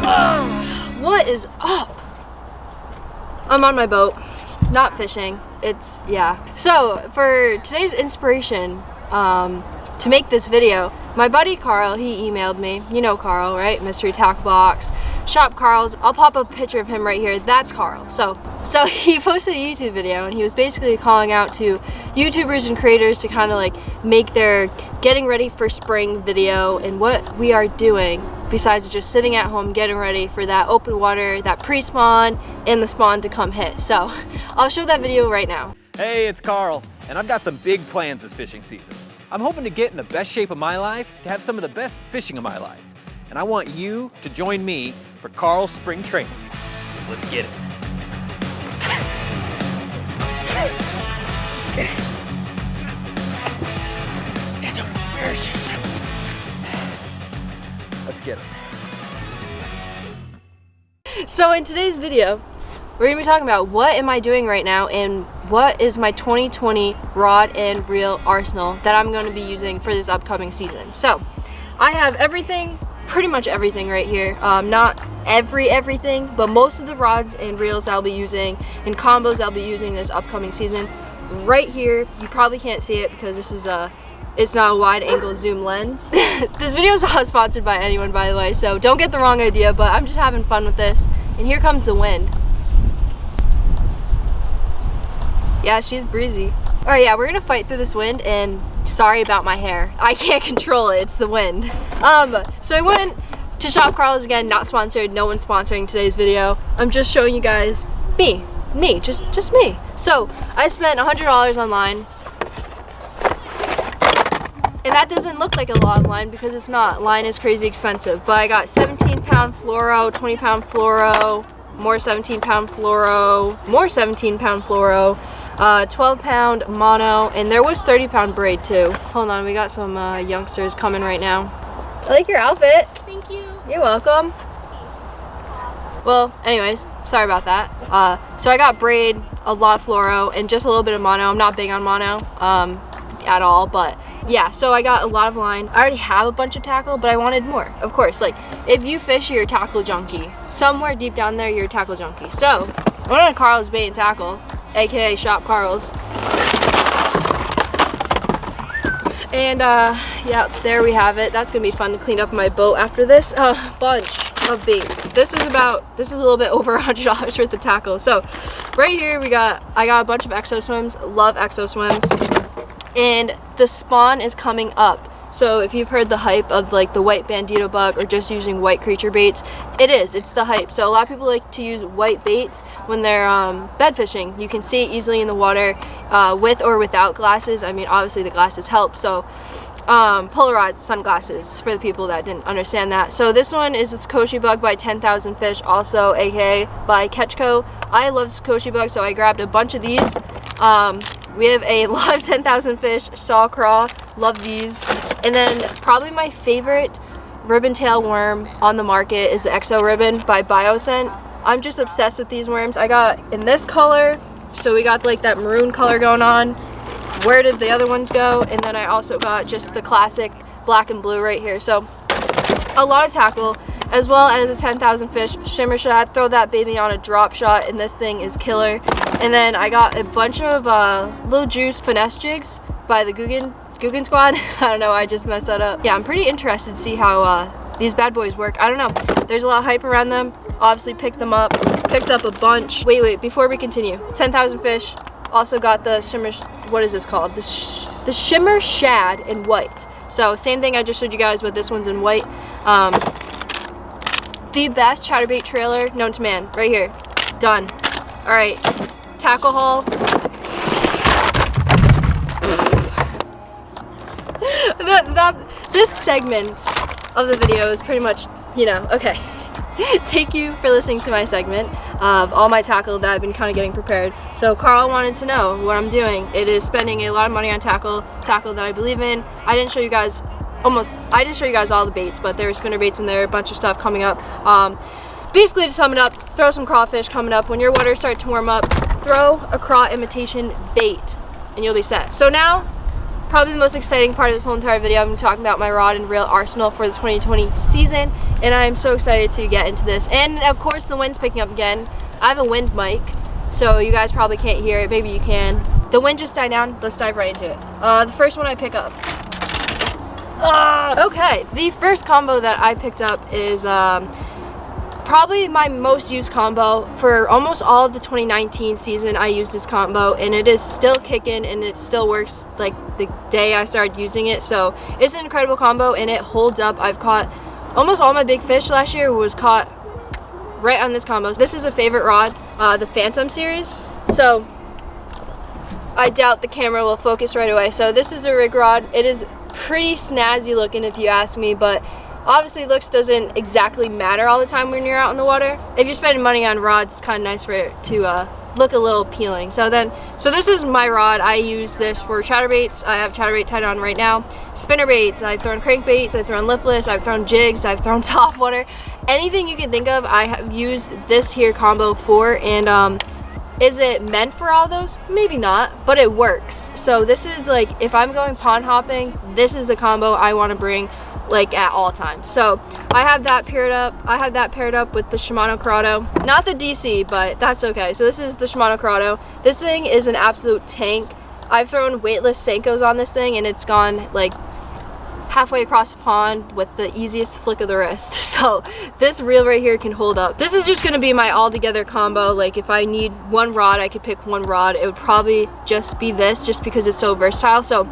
What is up? I'm on my boat, not fishing. Yeah. So for today's inspiration to make this video, my buddy Carl, he emailed me. You know Carl, right? Mystery Tackle Box, Shop Carl's. I'll pop a picture of him right here. That's Carl. So he posted a YouTube video and he was basically calling out to YouTubers and creators to kind of like make their getting ready for spring video and what we are doing besides just sitting at home getting ready for that open water, that pre-spawn, and the spawn to come hit. So I'll show that video right now. Hey, it's Carl, and I've got some big plans this fishing season. I'm hoping to get in the best shape of my life to have some of the best fishing of my life. And I want you to join me for Carl's spring training. Let's get it. Let's get it. Let's get it. So in today's video, we're gonna be talking about what am I doing right now and what is my 2020 rod and reel arsenal that I'm gonna be using for this upcoming season. So I have everything, pretty much everything right here. Not everything, but most of the rods and reels I'll be using and combos I'll be using this upcoming season. Right here, you probably can't see it because this is it's not a wide angle zoom lens. This video is not sponsored by anyone, by the way, so don't get the wrong idea, but I'm just having fun with this. And here comes the wind. Yeah, she's breezy. All right, yeah, we're gonna fight through this wind, and sorry about my hair. I can't control it, it's the wind. So I went to Shop Carl's again, not sponsored, no one's sponsoring today's video. I'm just showing you guys me, just me. So I spent $100 online. And that doesn't look like a lot of line because it's not. Line is crazy expensive. But I got 17-pound fluoro, 20-pound fluoro, more 17-pound fluoro, more 17-pound fluoro, 12-pound mono, and there was 30-pound braid too. Hold on, we got some youngsters coming right now. I like your outfit. Thank you. You're welcome. Well, anyways, sorry about that. So I got braid, a lot of fluoro, and just a little bit of mono. I'm not big on mono at all, but yeah, so I got a lot of line. I already have a bunch of tackle, but I wanted more. Of course, like if you fish, you're a tackle junkie. Somewhere deep down there, you're a tackle junkie. So I went on Carl's Bait and Tackle, aka Shop Carl's. And yeah, there we have it. That's gonna be fun to clean up my boat after this bunch of baits. This is a little bit over $100 worth of tackle. So right here I got a bunch of Exo Swims. Love Exo Swims. And the spawn is coming up. So if you've heard the hype of like the white bandito bug or just using white creature baits, it's the hype. So a lot of people like to use white baits when they're bed fishing. You can see it easily in the water with or without glasses. I mean, obviously the glasses help. So polarized sunglasses for the people that didn't understand that. So this one is a Koshi bug by 10,000 Fish, also aka by Ketchco. I love Koshi bug, so I grabbed a bunch of these. We have a lot of 10,000 Fish, saw craw, love these. And then probably my favorite ribbon tail worm on the market is the Exo Ribbon by Bioscent. I'm just obsessed with these worms. I got in this color, so we got like that maroon color going on. Where did the other ones go? And then I also got just the classic black and blue right here. So a lot of tackle, as well as a 10,000 Fish shimmer shad. Throw that baby on a drop shot and this thing is killer. And then I got a bunch of Little Juice finesse jigs by the Guggen Squad. I don't know, I just messed that up. Yeah, I'm pretty interested to see how these bad boys work. I don't know, there's a lot of hype around them. Obviously picked them up, picked up a bunch. Wait, before we continue, 10,000 Fish. Also got the shimmer, what is this called? The shimmer shad in white. So same thing I just showed you guys, but this one's in white. The best chatterbait trailer known to man, right here, done. All right, tackle haul. This segment of the video is pretty much, you know, okay. Thank you for listening to my segment of all my tackle that I've been kind of getting prepared. So Carl wanted to know what I'm doing. It is spending a lot of money on tackle that I believe in. I didn't show you guys all the baits, but there were spinner baits in there, a bunch of stuff coming up. Basically, to sum it up, throw some crawfish coming up. When your waters start to warm up, throw a craw imitation bait and you'll be set. So now probably the most exciting part of this whole entire video. I'm talking about my rod and reel arsenal for the 2020 season, and I'm so excited to get into this. And of course the wind's picking up again. I have a wind mic, so you guys probably can't hear it. Maybe you can. The wind just died down. Let's dive right into it. The first one I pick up. Okay, the first combo that I picked up is probably my most used combo. For almost all of the 2019 season, I used this combo, and it is still kicking, and it still works like the day I started using it. So it's an incredible combo, and it holds up. I've caught almost all my big fish last year was caught right on this combo. This is a favorite rod, the Phantom series. So I doubt the camera will focus right away. So this is the rig rod. It is pretty snazzy looking if you ask me, but obviously looks doesn't exactly matter all the time when you're out in the water. If you're spending money on rods, it's kind of nice for it to look a little appealing. So this is my rod. I use this for chatterbaits. I have chatterbait tied on right now. Spinnerbaits, I've thrown crankbaits, I've thrown lipless, I've thrown jigs, I've thrown topwater. Anything you can think of, I have used this here combo for. And is it meant for all those? Maybe not, but it works. So this is like, if I'm going pond hopping, this is the combo I want to bring like at all times. So I have that paired up. I have that paired up with the Shimano Corrado. Not the DC, but that's okay. So this is the Shimano Corrado. This thing is an absolute tank. I've thrown weightless Senkos on this thing, and it's gone like halfway across the pond with the easiest flick of the wrist. So this reel right here can hold up. This is just gonna be my all together combo. Like if I need one rod, I could pick one rod. It would probably just be this, just because it's so versatile. So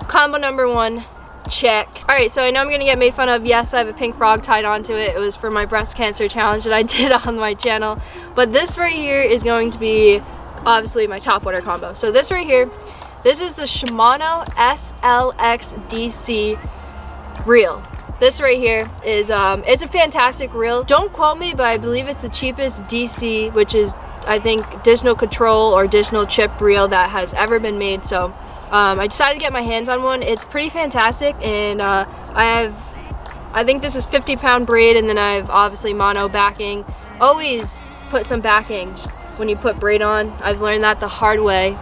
combo number one, check. All right, so I know I'm gonna get made fun of. Yes, I have a pink frog tied onto it. It was for my breast cancer challenge that I did on my channel. But this right here is going to be obviously my topwater combo. So this right here, this is the Shimano SLX DC reel. This right here is it's a fantastic reel. Don't quote me, but I believe it's the cheapest DC, which is I think additional control or additional chip reel that has ever been made. So I decided to get my hands on one. It's pretty fantastic, and I think this is 50-pound braid, and then I have obviously mono backing. Always put some backing when you put braid on. I've learned that the hard way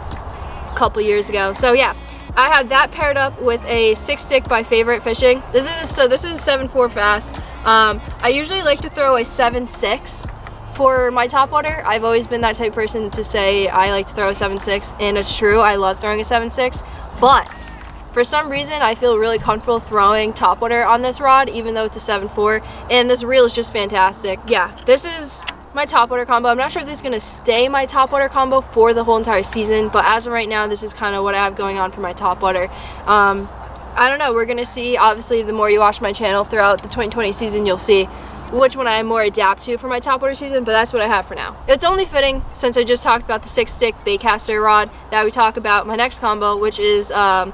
couple years ago. So yeah, I have that paired up with a 6-stick by Favorite Fishing. This is a 7.4 fast. I usually like to throw a 7.6 for my topwater. I've always been that type of person to say I like to throw a 7.6, and it's true. I love throwing a 7.6, but for some reason I feel really comfortable throwing topwater on this rod, even though it's a 7.4, and this reel is just fantastic. Yeah, this is my topwater combo. I'm not sure if this is going to stay my topwater combo for the whole entire season, but as of right now, this is kind of what I have going on for my topwater. I don't know, we're going to see. Obviously, the more you watch my channel throughout the 2020 season, you'll see which one I more adapt to for my topwater season, but that's what I have for now. It's only fitting, since I just talked about the 6-stick baitcaster rod, that we talk about my next combo, which is the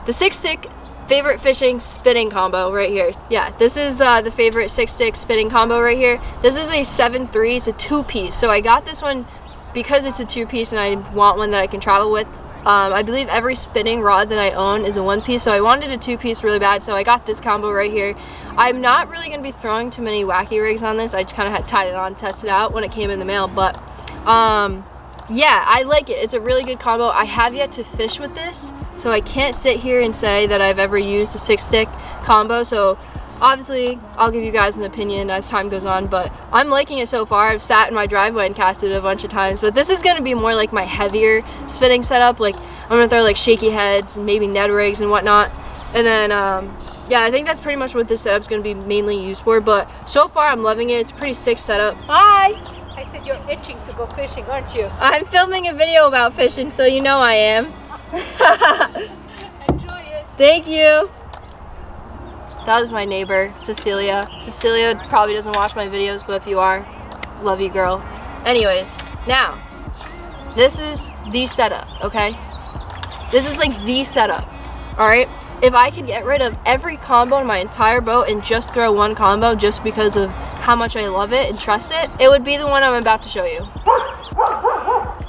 6-stick Favorite Fishing spinning combo right here. Yeah, this is the Favorite 6-stick spinning combo right here. This is a 7.3. It's a 2-piece. So I got this one because it's a 2-piece, and I want one that I can travel with. I believe every spinning rod that I own is a 1-piece, so I wanted a 2-piece really bad, so I got this combo right here. I'm not really going to be throwing too many wacky rigs on this. I just kind of had tied it on, tested it out when it came in the mail, but yeah, I like it. It's a really good combo. I have yet to fish with this, so I can't sit here and say that I've ever used a 6-stick combo. So obviously I'll give you guys an opinion as time goes on, but I'm liking it so far. I've sat in my driveway and casted it a bunch of times, but this is going to be more like my heavier spinning setup. Like I'm going to throw like shaky heads and maybe Ned rigs and whatnot. And then yeah, I think that's pretty much what this setup's going to be mainly used for, but so far I'm loving it. It's a pretty sick setup. Hi! I said you're itching to go fishing, aren't you? I'm filming a video about fishing, so you know I am. Enjoy it. Thank you. That was my neighbor, Cecilia. Cecilia probably doesn't watch my videos, but if you are, love you, girl. Anyways, now, this is the setup, okay? This is like the setup, all right? If I could get rid of every combo in my entire boat and just throw one combo just because of how much I love it and trust it, it would be the one I'm about to show you.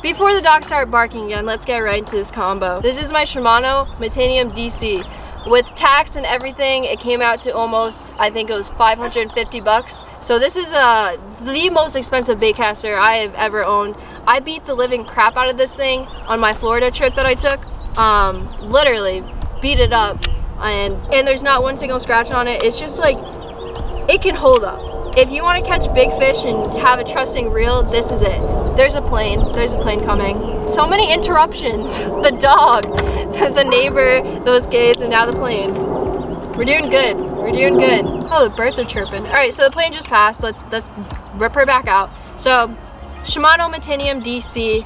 Before the dogs start barking again, let's get right into this combo. This is my Shimano Metanium DC. With tax and everything, it came out to almost, I think it was 550 bucks. So this is the most expensive baitcaster I have ever owned. I beat the living crap out of this thing on my Florida trip that I took. literally beat it up, and there's not one single scratch on it. It's just like, it can hold up. If you want to catch big fish and have a trusting reel, this is it. There's a plane coming. So many interruptions. The dog, the neighbor, those kids, and now the plane. We're doing good. We're doing good. Oh, the birds are chirping. All right, so the plane just passed. Let's rip her back out. So Shimano Metinium DC.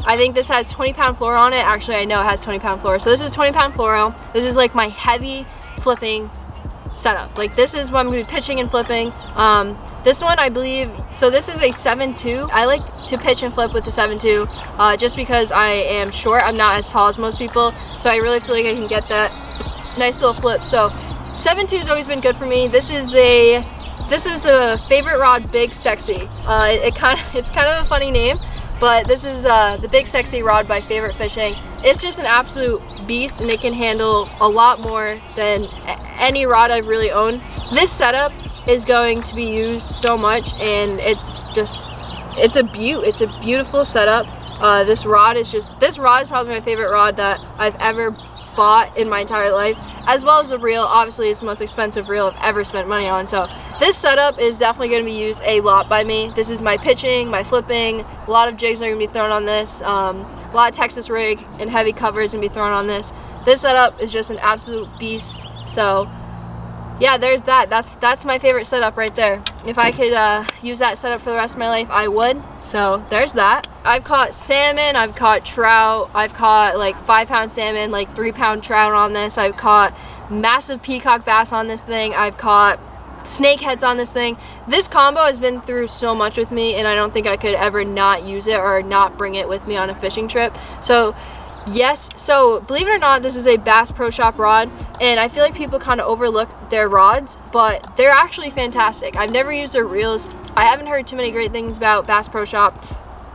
I think this has 20-pound fluoro on it. Actually, I know it has 20-pound fluoro. So this is 20-pound fluoro. This is like my heavy flipping setup. Like, this is what I'm gonna be pitching and flipping. This one, I believe, so this is a 7.2. I like to pitch and flip with the 7.2 just because I am short. I'm not as tall as most people, so I really feel like I can get that nice little flip. So 7.2 has always been good for me. This is the favorite rod, Big Sexy. It's kind of a funny name, but this is the Big Sexy rod by Favorite Fishing. It's just an absolute beast, and it can handle a lot more than any rod I've really owned. This setup is going to be used so much, and it's a beaut. It's a beautiful setup. This rod is probably my favorite rod that I've ever bought in my entire life, as well as the reel. Obviously, it's the most expensive reel I've ever spent money on, so this setup is definitely going to be used a lot by me. This is my pitching, my flipping. A lot of jigs are going to be thrown on this. A lot of Texas rig and heavy cover is going to be thrown on this. This setup is just an absolute beast. So yeah, there's that. That's my favorite setup right there. If I could use that setup for the rest of my life, I would. So there's that. I've caught salmon, I've caught trout, I've caught like 5-pound salmon, like 3-pound trout on this. I've caught massive peacock bass on this thing. I've caught snakeheads on this thing. This combo has been through so much with me, and I don't think I could ever not use it or not bring it with me on a fishing trip. So yes, so believe it or not, this is a Bass Pro Shop rod, and I feel like people kind of overlook their rods, but they're actually fantastic. I've never used their reels. I haven't heard too many great things about Bass Pro Shop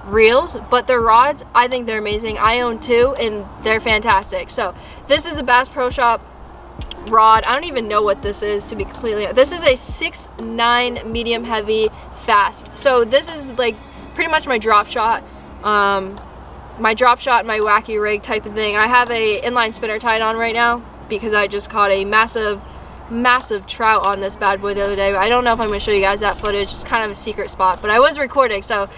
reels, but their rods, I think they're amazing. I own 2, and they're fantastic. So this is a Bass Pro Shop rod. I don't even know what this is, to be completely honest. This is a 6'9" medium heavy fast. So this is like pretty much my drop shot. My drop shot, my wacky rig type of thing. I have a inline spinner tied on right now because I just caught a massive trout on this bad boy the other day. I don't know if I'm going to show you guys that footage. It's kind of a secret spot, but I was recording, so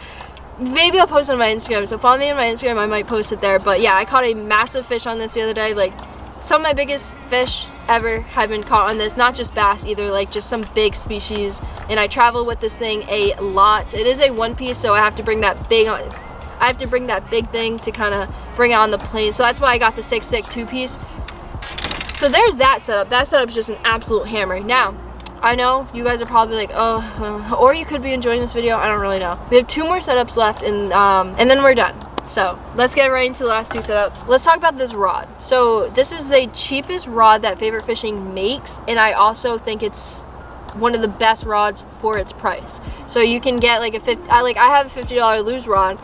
maybe I'll post it on my Instagram. So follow me on my Instagram, I might post it there. But yeah, I caught a massive fish on this the other day. Like, some of my biggest fish ever have big caught on this, not just bass either, like just some big species. And I travel with this thing a lot. It is a one piece, so I have to bring that big on. I have to bring that big thing to kind of bring it on the plane. So that's why I got the 6-stick 2-piece. So there's that setup. That setup's just an absolute hammer. Now, I know you guys are probably like, oh, or you could be enjoying this video. I don't really know. We have 2 more setups left, and then we're done. So let's get right into the last 2 setups. Let's talk about this rod. So this is the cheapest rod that Favorite Fishing makes, and I also think it's one of the best rods for its price. So you can get like I have a $50 lose rod.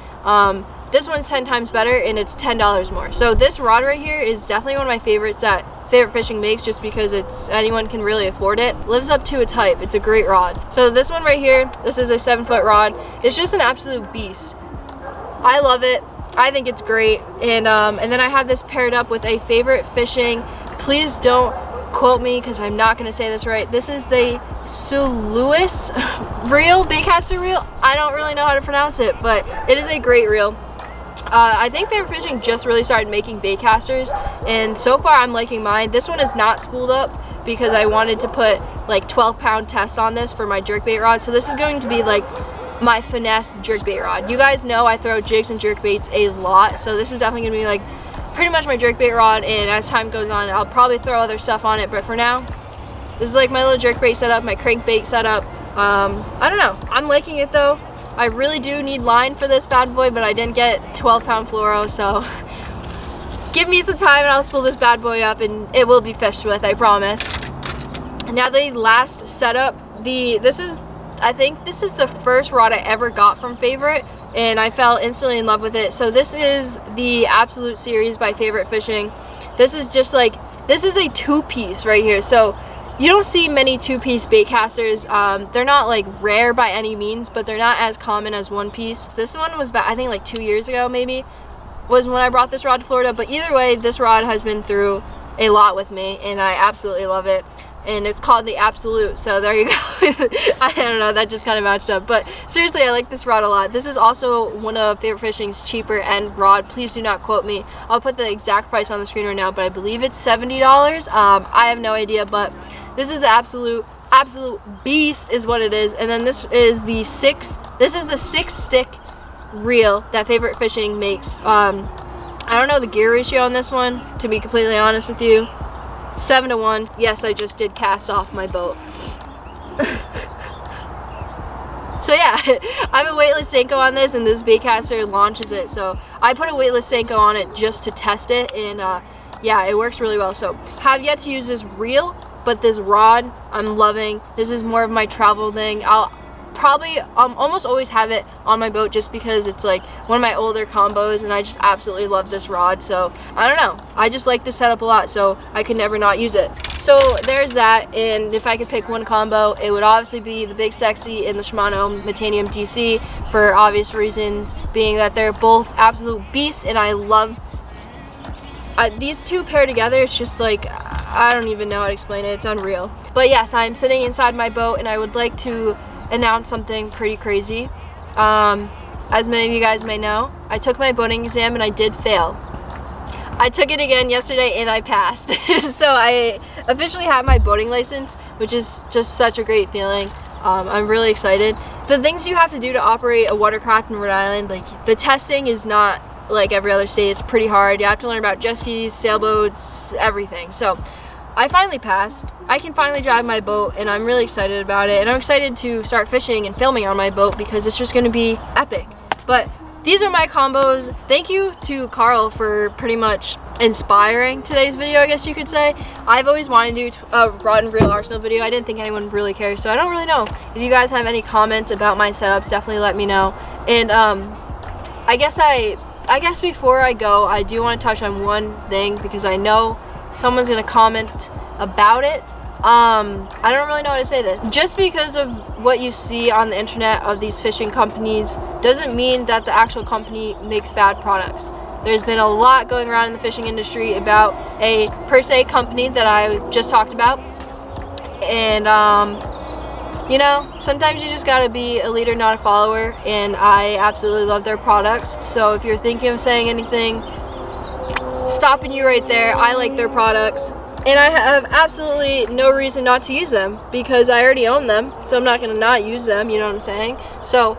This one's 10 times better, and it's $10 more. So this rod right here is definitely one of my favorites that Favorite Fishing makes, just because anyone can really afford it. Lives up to its hype. It's a great rod. So this one right here, this is a 7-foot rod. It's just an absolute beast. I love it. I think it's great. And then I have this paired up with a Favorite Fishing. Please don't quote me because I'm not going to say this right. This is the Suluis reel, baitcaster reel. I don't really know how to pronounce it, but it is a great reel. I think Favorite Fishing just really started making baitcasters, and so far I'm liking mine. This one is not spooled up because I wanted to put like 12-pound test on this for my jerkbait rod. So this is going to be like my finesse jerkbait rod. You guys know I throw jigs and jerkbaits a lot, so this is definitely going to be like pretty much my jerkbait rod, and as time goes on I'll probably throw other stuff on it, but for now this is like my little jerkbait setup, my crankbait setup. I don't know, I'm liking it though. I really do need line for this bad boy, but I didn't get 12-pound fluoro, so give me some time and I'll spool this bad boy up and it will be fished with, I promise. Now the last setup, I think this is the first rod I ever got from Favorite, and I fell instantly in love with it. So this is the Absolute Series by Favorite Fishing. This is just like, this is a 2-piece right here. So you don't see many 2-piece baitcasters. They're not like rare by any means, but they're not as common as 1-piece. This one was about, I think like 2 years ago maybe. was when I brought this rod to Florida, but either way, this rod has been through a lot with me, and I absolutely love it. And it's called the Absolute, so there you go. I don't know, that just kind of matched up. But seriously, I like this rod a lot. This is also one of Favorite Fishing's cheaper end rod. Please do not quote me. I'll put the exact price on the screen right now, but I believe it's $70. I have no idea, but this is the absolute beast is what it is. And then this is the six stick reel that Favorite Fishing makes. I don't know the gear ratio on this one, to be completely honest with you. 7-to-1. Yes, I just did cast off my boat. So yeah, I have a weightless Senko on this, and this baitcaster launches it. So I put a weightless Senko on it just to test it, and yeah, it works really well. So have yet to use this reel, but this rod I'm loving. This is more of my travel thing. I'll probably almost always have it on my boat just because it's like one of my older combos, and I just absolutely love this rod. So I don't know, I just like this setup a lot, so I could never not use it. So there's that, and if I could pick one combo, it would obviously be the Big Sexy and the Shimano Metanium DC, for obvious reasons, being that they're both absolute beasts, and I love these two paired together. It's just like, I don't even know how to explain it. It's unreal. But yes, I'm sitting inside my boat, and I would like to announce something pretty crazy. As many of you guys may know, I took my boating exam and I did fail. I took it again yesterday and I passed. So I officially have my boating license, which is just such a great feeling. I'm really excited. The things you have to do to operate a watercraft in Rhode Island, like the testing is not like every other state. It's pretty hard. You have to learn about jet skis, sailboats, everything. So I finally passed. I can finally drive my boat, and I'm really excited about it. And I'm excited to start fishing and filming on my boat because it's just going to be epic. But these are my combos. Thank you to Carl for pretty much inspiring today's video, I guess you could say. I've always wanted to do a rod and reel arsenal video. I didn't think anyone really cares, so I don't really know. If you guys have any comments about my setups, definitely let me know. And I guess before I go, I do want to touch on one thing because I know someone's gonna comment about it. I don't really know how to say this. Just because of what you see on the internet of these fishing companies doesn't mean that the actual company makes bad products. There's been a lot going around in the fishing industry about a per se company that I just talked about, and you know, sometimes you just gotta be a leader, not a follower, and I absolutely love their products. So if you're thinking of saying anything, stopping you right there. I like their products, and I have absolutely no reason not to use them because I already own them, so I'm not going to not use them, you know what I'm saying? So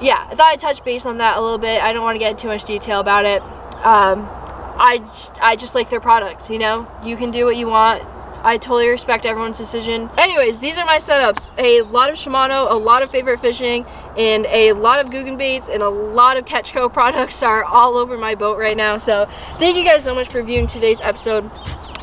yeah, I thought I'd touch base on that a little bit. I don't want to get into too much detail about it. I just like their products, you know? You can do what you want. I totally respect everyone's decision. Anyways, these are my setups. A lot of Shimano, a lot of Favorite Fishing, and a lot of Guggen baits, and a lot of Catchco products are all over my boat right now. So thank you guys so much for viewing today's episode.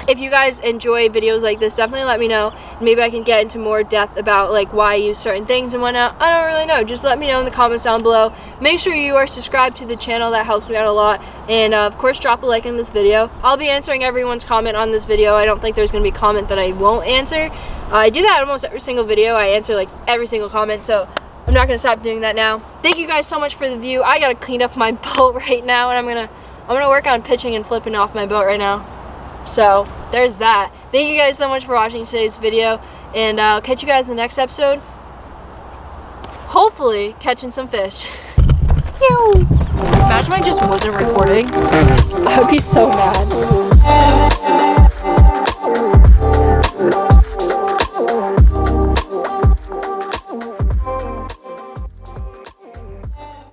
If you guys enjoy videos like this, definitely let me know. Maybe I can get into more depth about like why I use certain things and whatnot. I don't really know. Just let me know in the comments down below. Make sure you are subscribed to the channel. That helps me out a lot. And of course, drop a like on this video. I'll be answering everyone's comment on this video. I don't think there's going to be a comment that I won't answer. I do that almost every single video. I answer like every single comment. So I'm not going to stop doing that now. Thank you guys so much for the view. I got to clean up my boat right now, and I'm gonna work on pitching and flipping off my boat right now. So there's that. Thank you guys so much for watching today's video, and I'll catch you guys in the next episode. Hopefully catching some fish. Imagine if I just wasn't recording. I would be so mad.